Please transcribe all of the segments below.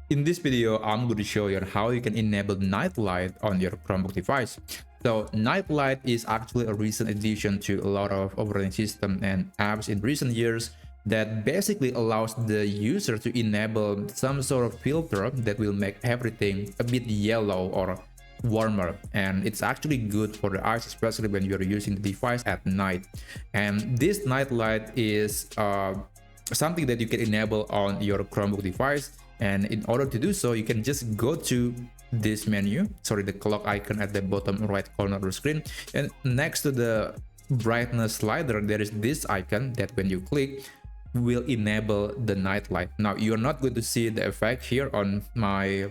In this video, I'm going to show you how you can enable night light on your Chromebook device. So night light is actually a recent addition to a lot of operating system and apps in recent years that basically allows the user to enable some sort of filter that will make everything a bit yellow or warmer, and it's actually good for the eyes, especially when you're using the device at night. And this night light is something that you can enable on your Chromebook device. And in order to do so, you can just go to this menu, sorry, the clock icon at the bottom right corner of the screen, and next to the brightness slider there is this icon that when you click will enable the night light. Now you're not going to see the effect here on my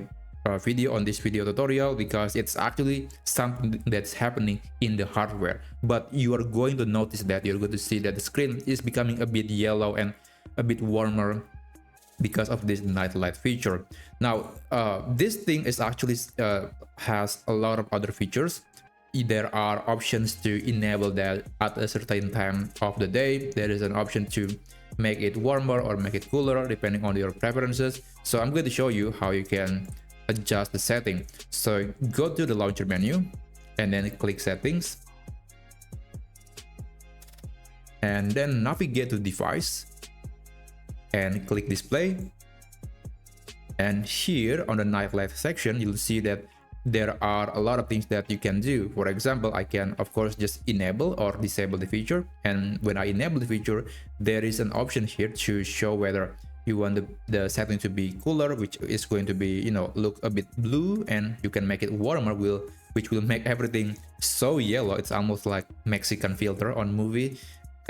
video, on this video tutorial, because it's actually something that's happening in the hardware, but you are going to notice that you're going to see that the screen is becoming a bit yellow and a bit warmer because of this night light feature. Now this thing is actually has a lot of other features. There are options to enable that at a certain time of the day. There is an option to make it warmer or make it cooler depending on your preferences. So I'm going to show you how you can adjust the setting. So go to the launcher menu and then click settings, and then navigate to device and click display. And here on the night light section, you'll see that there are a lot of things that you can do. For example, I can of course just enable or disable the feature, and when I enable the feature, there is an option here to show whether you want the setting to be cooler, which is going to be, you know, look a bit blue, and you can make it warmer, which will make everything so yellow it's almost like Mexican filter on movie.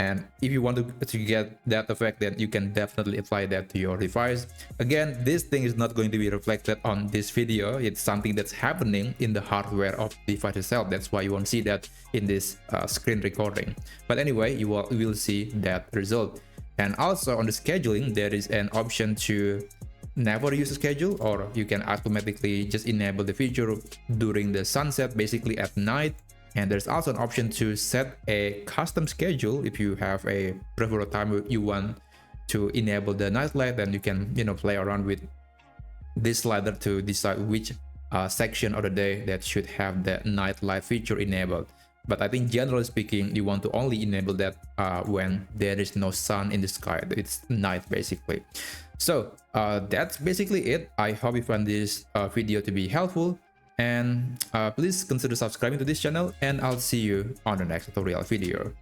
And if you want to get that effect, then you can definitely apply that to your device. Again, this thing is not going to be reflected on this video. It's something that's happening in the hardware of the device itself. That's why you won't see that in this screen recording. But anyway, you will see that result. And also on the scheduling, there is an option to never use a schedule, or you can automatically just enable the feature during the sunset, basically at night. And there's also an option to set a custom schedule. If you have a preferred time you want to enable the night light, then you can, you know, play around with this slider to decide which section of the day that should have the night light feature enabled. But I think generally speaking, you want to only enable that when there is no sun in the sky. It's night basically. So that's basically it. I hope you found this video to be helpful. And please consider subscribing to this channel, and I'll see you on the next tutorial video.